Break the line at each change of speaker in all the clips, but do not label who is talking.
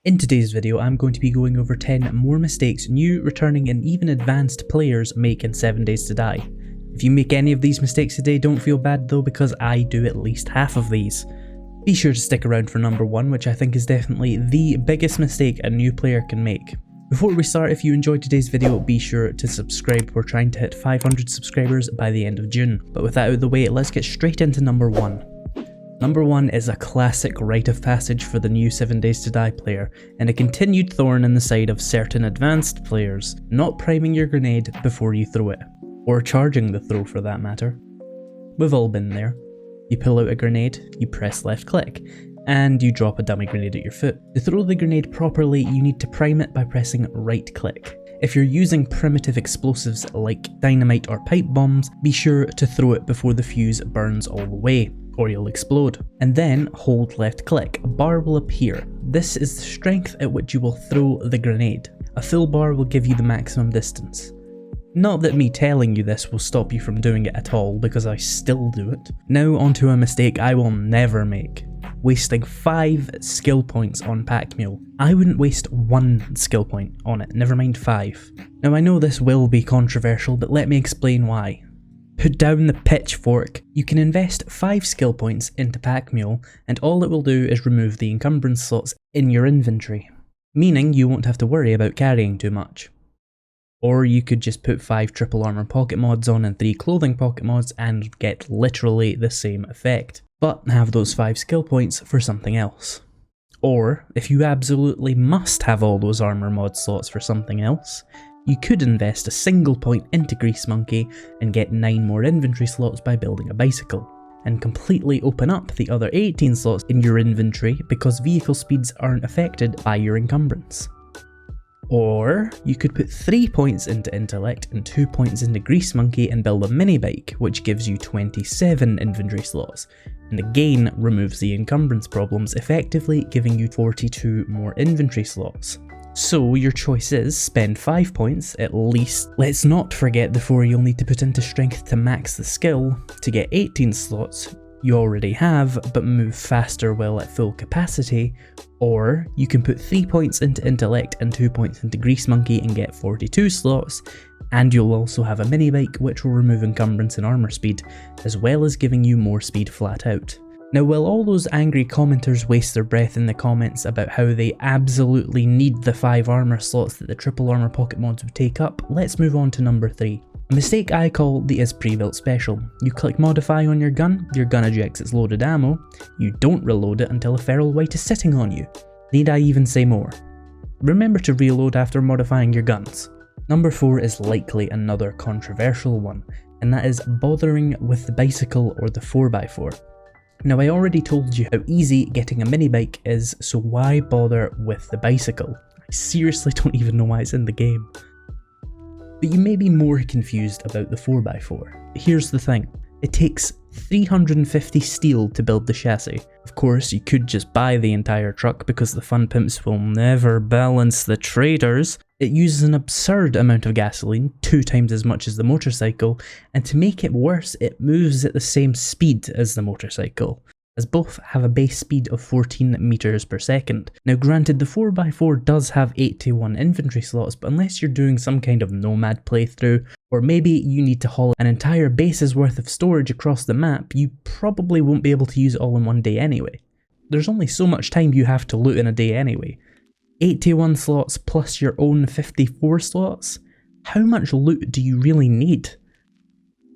In today's video, I'm going to be going over 10 more mistakes new, returning and even advanced players make in 7 Days to Die. If you make any of these mistakes today, don't feel bad though, because I do at least half of these. Be sure to stick around for number 1, which I think is definitely the biggest mistake a new player can make. Before we start, if you enjoyed today's video, be sure to subscribe. We're trying to hit 500 subscribers by the end of June. But with that out of the way, let's get straight into number 1. Number 1 is a classic rite of passage for the new 7 Days to Die player, and a continued thorn in the side of certain advanced players, not priming your grenade before you throw it, or charging the throw for that matter. We've all been there. You pull out a grenade, you press left click, and you drop a dummy grenade at your foot. To throw the grenade properly, you need to prime it by pressing right click. If you're using primitive explosives like dynamite or pipe bombs, be sure to throw it before the fuse burns all the way, or you'll explode. And then hold left click. A bar will appear. This is the strength at which you will throw the grenade. A full bar will give you the maximum distance. Not that me telling you this will stop you from doing it at all, because I still do it. Now onto a mistake I will never make. Wasting 5 skill points on pack mule. I wouldn't waste 1 skill point on it, never mind 5. Now I know this will be controversial, but let me explain why. Put down the pitchfork. You can invest 5 skill points into pack mule, and all it will do is remove the encumbrance slots in your inventory, meaning you won't have to worry about carrying too much. Or you could just put 5 triple armor pocket mods on and 3 clothing pocket mods and get literally the same effect, but have those 5 skill points for something else. Or, if you absolutely must have all those armor mod slots for something else, you could invest a single point into Grease Monkey and get 9 more inventory slots by building a bicycle, and completely open up the other 18 slots in your inventory because vehicle speeds aren't affected by your encumbrance. Or you could put 3 points into Intellect and 2 points into Grease Monkey and build a mini bike, which gives you 27 inventory slots, and again removes the encumbrance problems, effectively giving you 42 more inventory slots. So your choice is spend 5 points at least. Let's not forget the 4 you'll need to put into strength to max the skill to get 18 slots you already have but move faster while at full capacity. Or you can put 3 points into intellect and 2 points into Grease Monkey and get 42 slots, and you'll also have a mini bike which will remove encumbrance and armor speed, as well as giving you more speed flat out. Now, while all those angry commenters waste their breath in the comments about how they absolutely need the 5 armor slots that the triple armor pocket mods would take up, let's move on to number 3. A mistake I call the IzPrebuilt special. You click modify on your gun ejects its loaded ammo, you don't reload it until a feral wight is sitting on you. Need I even say more? Remember to reload after modifying your guns. Number 4 is likely another controversial one, and that is bothering with the bicycle or the 4x4. Now, I already told you how easy getting a mini bike is, so why bother with the bicycle? I seriously don't even know why it's in the game. But you may be more confused about the 4x4. Here's the thing, it takes 350 steel to build the chassis. Of course, you could just buy the entire truck because the fun pimps will never balance the traders. It uses an absurd amount of gasoline, 2 times as much as the motorcycle, and to make it worse, it moves at the same speed as the motorcycle, as both have a base speed of 14 meters per second. Now granted, the 4x4 does have 81 inventory slots, but unless you're doing some kind of nomad playthrough, or maybe you need to haul an entire base's worth of storage across the map, you probably won't be able to use it all in one day anyway. There's only so much time you have to loot in a day anyway. 81 slots plus your own 54 slots? How much loot do you really need?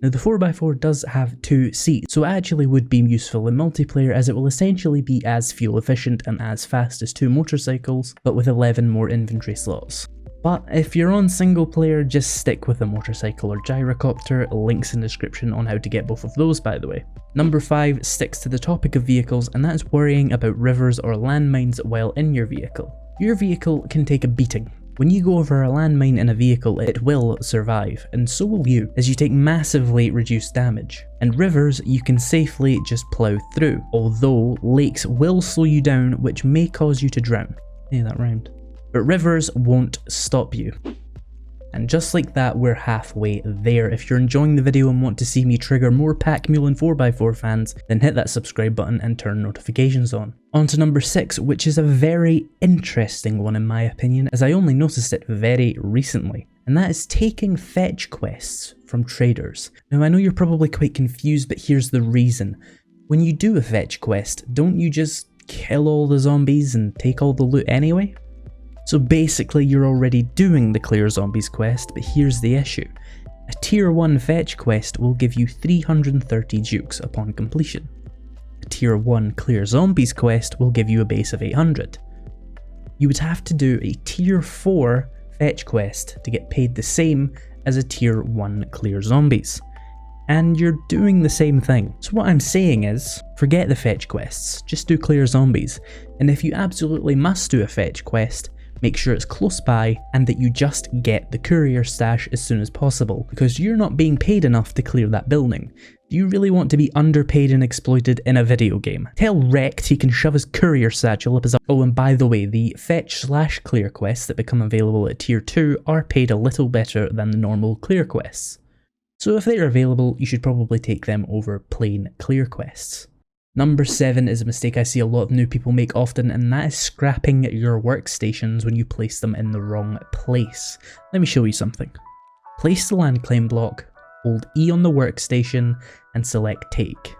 Now the 4x4 does have 2 seats, so it actually would be useful in multiplayer as it will essentially be as fuel efficient and as fast as 2 motorcycles, but with 11 more inventory slots. But if you're on single player, just stick with a motorcycle or gyrocopter, links in the description on how to get both of those by the way. Number 5 sticks to the topic of vehicles, and that's worrying about rivers or landmines while in your vehicle. Your vehicle can take a beating. When you go over a landmine in a vehicle, it will survive, and so will you, as you take massively reduced damage. And rivers you can safely just plow through, although lakes will slow you down, which may cause you to drown. Yeah, that rhymed. But rivers won't stop you. And just like that, we're halfway there. If you're enjoying the video and want to see me trigger more Pack Mule and 4x4 fans, then hit that subscribe button and turn notifications on. On to number 6, which is a very interesting one in my opinion, as I only noticed it very recently. And that is taking fetch quests from traders. Now I know you're probably quite confused, but here's the reason. When you do a fetch quest, don't you just kill all the zombies and take all the loot anyway? So basically you're already doing the clear zombies quest, but here's the issue. A tier 1 fetch quest will give you 330 dukes upon completion. A tier 1 clear zombies quest will give you a base of 800. You would have to do a tier 4 fetch quest to get paid the same as a tier 1 clear zombies. And you're doing the same thing. So what I'm saying is, forget the fetch quests, just do clear zombies. And if you absolutely must do a fetch quest, make sure it's close by and that you just get the courier stash as soon as possible, because you're not being paid enough to clear that building. Do you really want to be underpaid and exploited in a video game? Tell Rekt he can shove his courier satchel up his... Oh, and by the way, the fetch/clear quests that become available at tier 2 are paid a little better than the normal clear quests. So if they're available, you should probably take them over plain clear quests. Number 7 is a mistake I see a lot of new people make often, and that is scrapping your workstations when you place them in the wrong place. Let me show you something. Place the land claim block, hold E on the workstation, and select take.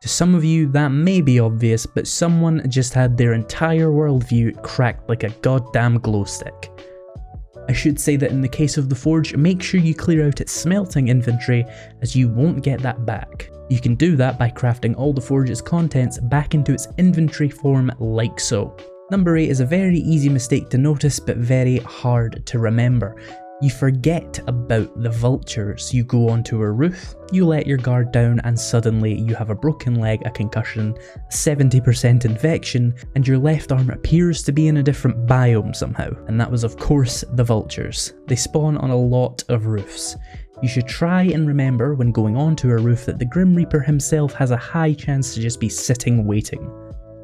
To some of you that may be obvious, but someone just had their entire worldview cracked like a goddamn glow stick. I should say that in the case of the forge, make sure you clear out its smelting inventory, as you won't get that back. You can do that by crafting all the forge's contents back into its inventory form like so. Number 8 is a very easy mistake to notice but very hard to remember. You forget about the vultures. You go onto a roof, you let your guard down, and suddenly you have a broken leg, a concussion, 70% infection, and your left arm appears to be in a different biome somehow. And that was of course the vultures. They spawn on a lot of roofs. You should try and remember when going onto a roof that the Grim Reaper himself has a high chance to just be sitting waiting.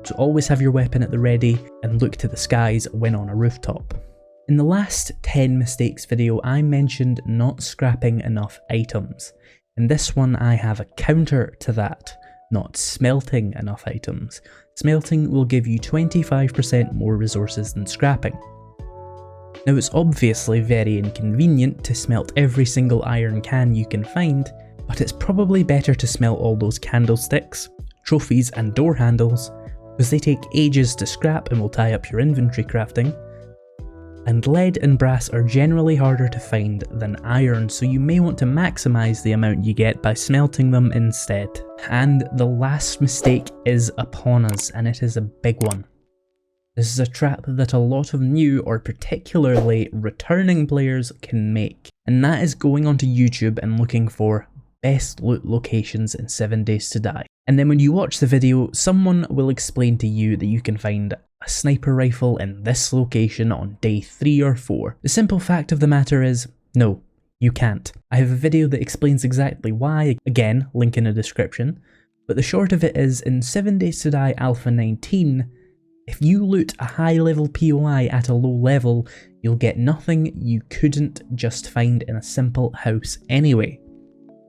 So always have your weapon at the ready and look to the skies when on a rooftop. In the last 10 mistakes video, I mentioned not scrapping enough items. In this one, I have a counter to that, not smelting enough items. Smelting will give you 25% more resources than scrapping. Now it's obviously very inconvenient to smelt every single iron can you can find, but it's probably better to smelt all those candlesticks, trophies and door handles, because they take ages to scrap and will tie up your inventory crafting. And lead and brass are generally harder to find than iron, so you may want to maximise the amount you get by smelting them instead. And the last mistake is upon us, and it is a big one. This is a trap that a lot of new or particularly returning players can make, and that is going onto YouTube and looking for best loot locations in 7 Days to Die. And then when you watch the video, someone will explain to you that you can find a sniper rifle in this location on day 3 or 4. The simple fact of the matter is, no, you can't. I have a video that explains exactly why, again, link in the description, but the short of it is, in 7 Days to Die Alpha 19, if you loot a high level POI at a low level, you'll get nothing you couldn't just find in a simple house anyway.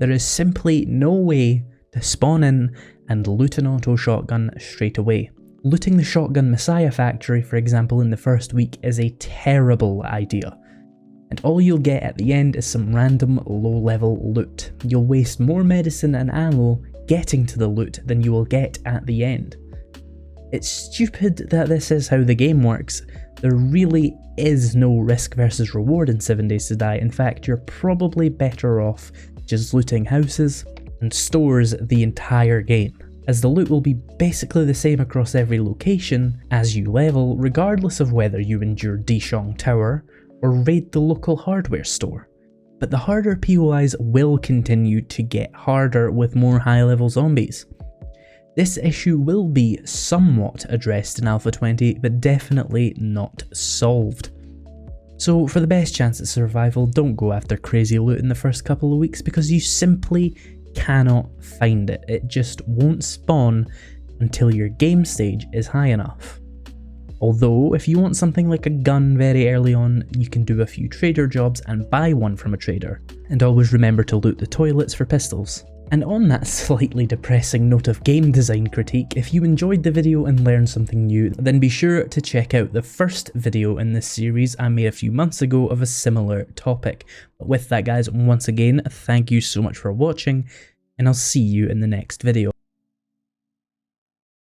There is simply no way to spawn in and loot an auto shotgun straight away. Looting the Shotgun Messiah factory, for example, in the first week is a terrible idea, and all you'll get at the end is some random low-level loot. You'll waste more medicine and ammo getting to the loot than you will get at the end. It's stupid that this is how the game works. There really is no risk versus reward in 7 Days to Die. In fact, you're probably better off just looting houses and stores the entire game, as the loot will be basically the same across every location as you level, regardless of whether you endure Dishong Tower or raid the local hardware store. But the harder POIs will continue to get harder with more high-level zombies. This issue will be somewhat addressed in Alpha 20, but definitely not solved. So for the best chance at survival, don't go after crazy loot in the first couple of weeks, because you simply cannot find it. It just won't spawn until your game stage is high enough. Although, if you want something like a gun very early on, you can do a few trader jobs and buy one from a trader. And always remember to loot the toilets for pistols. And on that slightly depressing note of game design critique, if you enjoyed the video and learned something new, then be sure to check out the first video in this series I made a few months ago of a similar topic. But with that guys, once again, thank you so much for watching, and I'll see you in the next video.